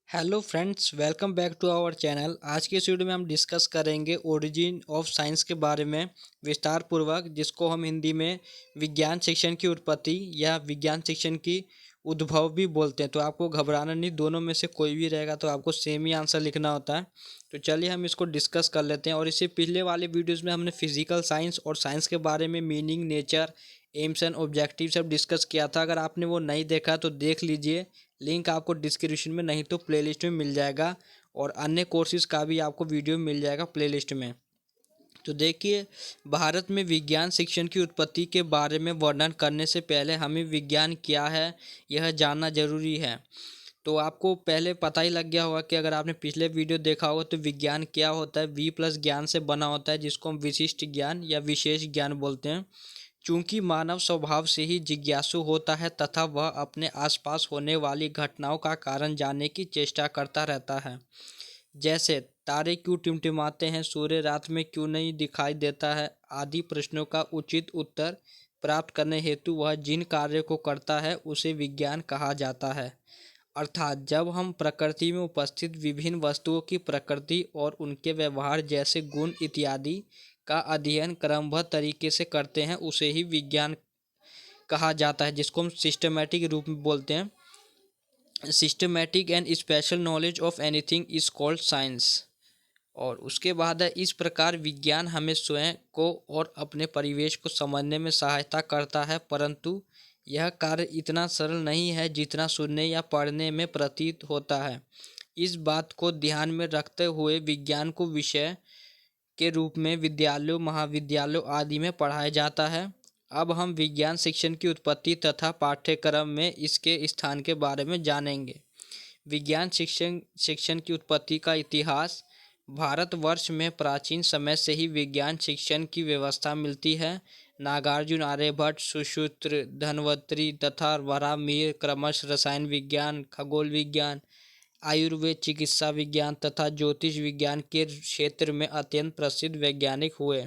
Hello friends, welcome back to our channel. आज के इस वीडियो में हम डिस्कस करेंगे ओरिजिन ऑफ साइंस के बारे में विस्तार पूर्वक, जिसको हम हिंदी में विज्ञान शिक्षण की उत्पत्ति या विज्ञान शिक्षण की उद्भव भी बोलते हैं। तो आपको घबराना नहीं, दोनों में से कोई भी रहेगा तो आपको सेम ही आंसर लिखना होता है। तो चलिए हम इसको डिस्कस कर लेते हैं। और इससे पिछले वाले वीडियोज़ में हमने फिजिकल साइंस और साइंस के बारे में meaning, nature, AIIMS and objective सब डिस्कस किया था। अगर आपने वो नहीं देखा तो देख लीजिए, लिंक आपको डिस्क्रिप्शन में नहीं तो प्लेलिस्ट में मिल जाएगा। और अन्य कोर्सेज का भी आपको वीडियो मिल जाएगा प्लेलिस्ट में। तो देखिए, भारत में विज्ञान शिक्षण की उत्पत्ति के बारे में वर्णन करने से पहले हमें विज्ञान क्या है यह जानना जरूरी है। तो आपको पहले पता ही लग गया होगा कि अगर आपने पिछले वीडियो देखा होगा तो विज्ञान क्या होता है। वी प्लस ज्ञान से बना होता है, जिसको हम विशिष्ट ज्ञान या विशेष ज्ञान बोलते हैं। चूंकि मानव स्वभाव से ही जिज्ञासु होता है तथा वह अपने आसपास होने वाली घटनाओं का कारण जानने की चेष्टा करता रहता है, जैसे तारे क्यों टिमटिमाते हैं, सूर्य रात में क्यों नहीं दिखाई देता है आदि प्रश्नों का उचित उत्तर प्राप्त करने हेतु वह जिन कार्यों को करता है उसे विज्ञान कहा जाता है। अर्थात जब हम प्रकृति में उपस्थित विभिन्न वस्तुओं की प्रकृति और उनके व्यवहार जैसे गुण इत्यादि का अध्ययन क्रमबद्ध तरीके से करते हैं उसे ही विज्ञान कहा जाता है, जिसको हम सिस्टमेटिक रूप में बोलते हैं। Systematic and special knowledge of anything is called science. और उसके बाद है, इस प्रकार विज्ञान हमें स्वयं को और अपने परिवेश को समझने में सहायता करता है, परंतु यह कार्य इतना सरल नहीं है जितना सुनने या पढ़ने में प्रतीत होता है। इस बात को ध्यान में रखते हुए विज्ञान को विषय के रूप में विद्यालयों, महाविद्यालयों आदि में पढ़ाया जाता है। अब हम विज्ञान शिक्षण की उत्पत्ति तथा पाठ्यक्रम में इसके स्थान के बारे में जानेंगे। विज्ञान शिक्षण शिक्षण की उत्पत्ति का इतिहास। भारतवर्ष में प्राचीन समय से ही विज्ञान शिक्षण की व्यवस्था मिलती है। नागार्जुन, आर्यभट्ट, सुश्रुत, धन्वंतरि तथा वराहमिहिर क्रमशः रसायन विज्ञान, खगोल विज्ञान, आयुर्वेद, चिकित्सा विज्ञान तथा ज्योतिष विज्ञान के क्षेत्र में अत्यंत प्रसिद्ध वैज्ञानिक हुए।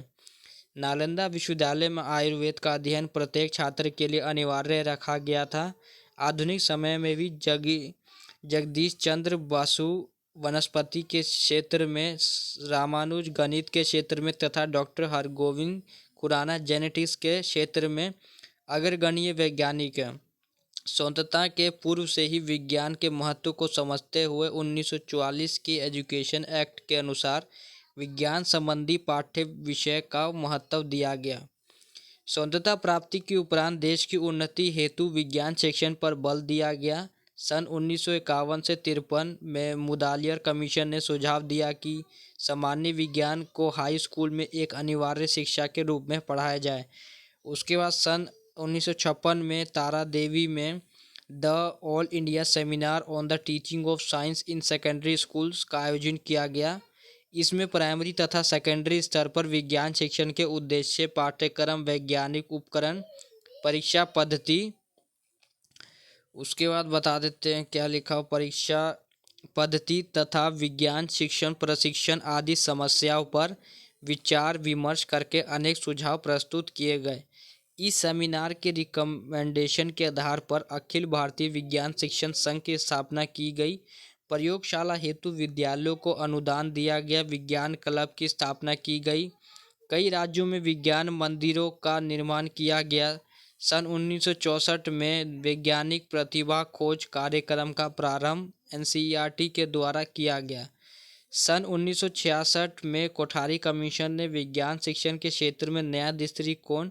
नालंदा विश्वविद्यालय में आयुर्वेद का अध्ययन प्रत्येक छात्र के लिए अनिवार्य रखा गया था। आधुनिक समय में भी जगदीश चंद्र बसु वनस्पति के क्षेत्र में, रामानुज गणित के क्षेत्र में तथा डॉक्टर हरगोविंद खुराना जेनेटिक्स के क्षेत्र में अग्रगण्य वैज्ञानिक हैं। स्वतंत्रता के पूर्व से ही विज्ञान के महत्व को समझते हुए 1944 के एजुकेशन एक्ट के अनुसार विज्ञान संबंधी पाठ्य विषय का महत्व दिया गया। स्वतंत्रता प्राप्ति के उपरांत देश की उन्नति हेतु विज्ञान शिक्षण पर बल दिया गया। सन 1951 से 53 में मुदालियर कमीशन ने सुझाव दिया कि सामान्य विज्ञान को हाई स्कूल में एक अनिवार्य शिक्षा के रूप में पढ़ाया जाए। उसके बाद सन 1956 में तारा देवी में the all India seminar on the teaching of science in secondary schools का आयोजन किया गया। इसमें प्राइमरी तथा सेकेंडरी स्तर पर विज्ञान शिक्षण के उद्देश्य, पाठ्यक्रम, वैज्ञानिक उपकरण, परीक्षा पद्धति। उसके बाद बता देते हैं क्या लिखा हो। परीक्षा पद्धति तथा विज्ञान शिक्षण प्रशिक्षण आदि समस्याओं पर विचार विमर्श करके अनेक सुझाव प्रस्तुत किए गए। इस सेमिनार के रिकमेंडेशन के आधार पर अखिल भारतीय विज्ञान शिक्षण संघ की स्थापना की गई। प्रयोगशाला हेतु विद्यालयों को अनुदान दिया गया। विज्ञान क्लब की स्थापना की गई। कई राज्यों में विज्ञान मंदिरों का निर्माण किया गया। सन 1964 में वैज्ञानिक प्रतिभा खोज कार्यक्रम का प्रारंभ एनसीईआरटी के द्वारा किया गया। सन 1966 में कोठारी कमीशन ने विज्ञान शिक्षण के क्षेत्र में नया दृष्टिकोण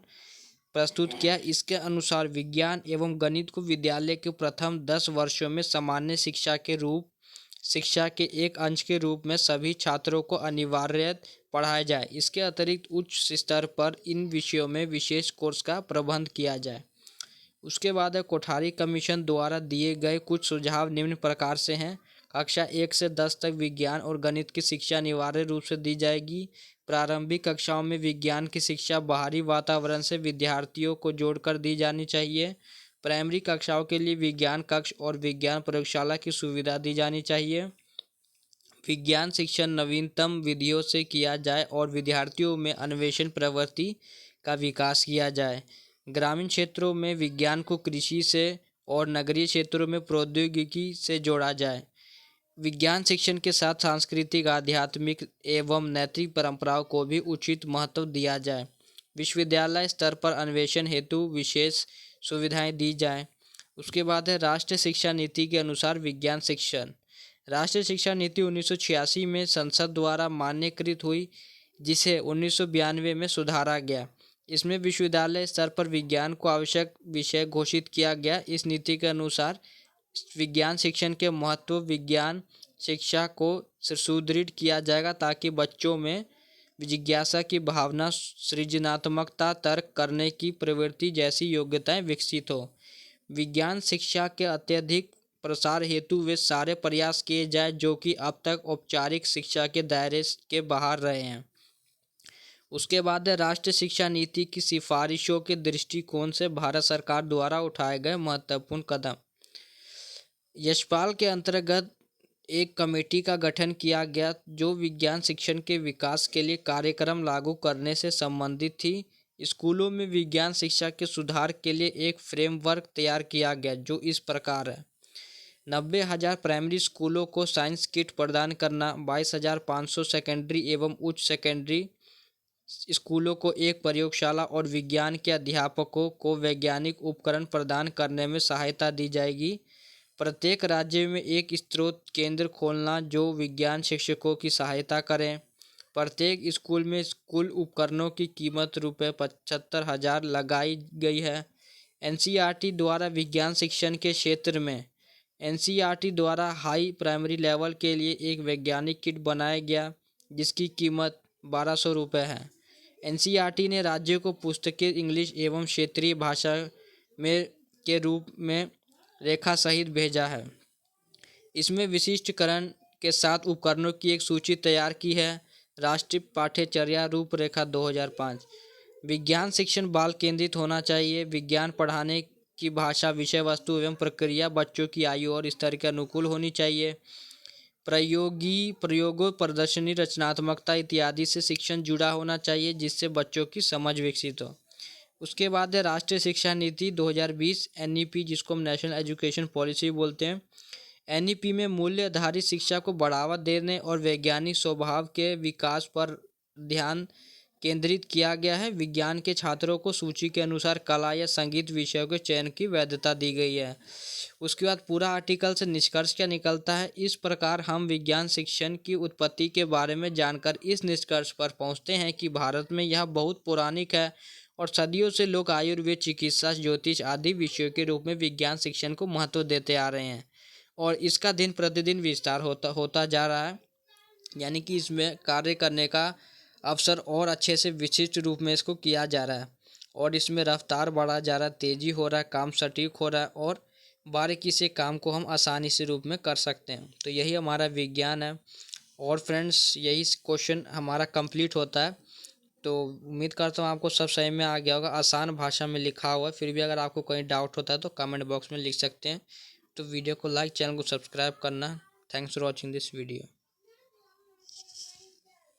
प्रस्तुत किया। इसके अनुसार विज्ञान एवं गणित को विद्यालय के प्रथम 10 वर्षों में सामान्य शिक्षा के एक अंश के रूप में सभी छात्रों को अनिवार्य पढ़ाया जाए। इसके अतिरिक्त उच्च स्तर पर इन विषयों में विशेष कोर्स का प्रबंध किया जाए। उसके बाद कोठारी कमीशन द्वारा दिए गए कुछ सुझाव निम्न प्रकार से हैं। कक्षा 1 से 10 तक विज्ञान और गणित की शिक्षा अनिवार्य रूप से दी जाएगी। प्रारंभिक कक्षाओं में विज्ञान की शिक्षा बाहरी वातावरण से विद्यार्थियों को जोड़कर दी जानी चाहिए। प्राइमरी कक्षाओं के लिए विज्ञान कक्ष और विज्ञान प्रयोगशाला की सुविधा दी जानी चाहिए। विज्ञान शिक्षण नवीनतम विधियों से किया जाए और विद्यार्थियों में अन्वेषण प्रवृत्ति का विकास किया जाए। ग्रामीण क्षेत्रों में विज्ञान को कृषि से और नगरीय क्षेत्रों में प्रौद्योगिकी से जोड़ा जाए। विज्ञान शिक्षण के साथ सांस्कृतिक, आध्यात्मिक एवं नैतिक परंपराओं को भी उचित महत्व दिया जाए। विश्वविद्यालय स्तर पर अन्वेषण हेतु विशेष सुविधाएं दी जाएं। उसके बाद है राष्ट्रीय शिक्षा नीति के अनुसार विज्ञान शिक्षण। राष्ट्रीय शिक्षा नीति 1986 में संसद द्वारा मान्यकृत हुई, जिसे 1992 में सुधारा गया। इसमें विश्वविद्यालय स्तर पर विज्ञान को आवश्यक विषय घोषित किया गया। इस नीति के अनुसार विज्ञान शिक्षण के महत्व, विज्ञान शिक्षा को सुदृढ़ किया जाएगा ताकि बच्चों में जिज्ञासा की भावना, सृजनात्मकता, तर्क करने की प्रवृत्ति जैसी योग्यताएं विकसित हो। विज्ञान शिक्षा के अत्यधिक प्रसार हेतु वे सारे प्रयास किए जाए जो कि अब तक औपचारिक शिक्षा के दायरे के बाहर रहे हैं। उसके बाद है राष्ट्रीय शिक्षा नीति की सिफारिशों के दृष्टिकोण से भारत सरकार द्वारा उठाए गए महत्वपूर्ण कदम। यशपाल के अंतर्गत एक कमेटी का गठन किया गया जो विज्ञान शिक्षण के विकास के लिए कार्यक्रम लागू करने से संबंधित थी। स्कूलों में विज्ञान शिक्षा के सुधार के लिए एक फ्रेमवर्क तैयार किया गया जो इस प्रकार है। 90,000 प्राइमरी स्कूलों को साइंस किट प्रदान करना, 22,500 सेकेंडरी एवं उच्च सेकेंडरी स्कूलों को एक प्रयोगशाला और विज्ञान के अध्यापकों को वैज्ञानिक उपकरण प्रदान करने में सहायता दी जाएगी। प्रत्येक राज्य में एक स्रोत केंद्र खोलना जो विज्ञान शिक्षकों की सहायता करें। प्रत्येक स्कूल में कुल उपकरणों की कीमत ₹75,000 लगाई गई है। एनसीईआरटी द्वारा विज्ञान शिक्षण के क्षेत्र में एनसीईआरटी द्वारा हाई प्राइमरी लेवल के लिए एक वैज्ञानिक किट बनाया गया जिसकी कीमत ₹1,200 है। एनसीईआरटी ने राज्यों को पुस्तकें इंग्लिश एवं क्षेत्रीय भाषा में के रूप में रेखा सहित भेजा है। इसमें विशिष्टीकरण के साथ उपकरणों की एक सूची तैयार की है। राष्ट्रीय पाठ्यचर्या रूपरेखा 2005। विज्ञान शिक्षण बाल केंद्रित होना चाहिए। विज्ञान पढ़ाने की भाषा, विषय वस्तु एवं प्रक्रिया बच्चों की आयु और स्तर के अनुकूल होनी चाहिए। प्रयोगों, प्रदर्शनी, रचनात्मकता इत्यादि से शिक्षण जुड़ा होना चाहिए जिससे बच्चों की समझ विकसित हो। उसके बाद है राष्ट्रीय शिक्षा नीति 2020 एनईपी, जिसको हम नेशनल एजुकेशन पॉलिसी बोलते हैं। एनईपी में मूल्य आधारित शिक्षा को बढ़ावा देने और वैज्ञानिक स्वभाव के विकास पर ध्यान केंद्रित किया गया है। विज्ञान के छात्रों को सूची के अनुसार कला या संगीत विषयों के चयन की वैधता दी गई है। उसके बाद पूरा आर्टिकल से निष्कर्ष क्या निकलता है। इस प्रकार हम विज्ञान शिक्षण की उत्पत्ति के बारे में जानकर इस निष्कर्ष पर पहुंचते हैं कि भारत में यह बहुत पौराणिक है और सदियों से लोग आयुर्वेद, चिकित्सा, ज्योतिष आदि विषयों के रूप में विज्ञान शिक्षण को महत्व देते आ रहे हैं और इसका दिन प्रतिदिन विस्तार होता जा रहा है। यानी कि इसमें कार्य करने का अवसर और अच्छे से विशिष्ट रूप में इसको किया जा रहा है और इसमें रफ्तार बढ़ा जा रहा है, तेज़ी हो रहा है, काम सटीक हो रहा है और बारीकी से काम को हम आसानी से रूप में कर सकते हैं। तो यही हमारा विज्ञान है और फ्रेंड्स यही क्वेश्चन हमारा कंप्लीट होता है। तो उम्मीद करता हूँ आपको सब सही में आ गया होगा। आसान भाषा में लिखा हुआ है, फिर भी अगर आपको कोई डाउट होता है तो कमेंट बॉक्स में लिख सकते हैं। तो वीडियो को लाइक, चैनल को सब्सक्राइब करना। Thanks for watching this video.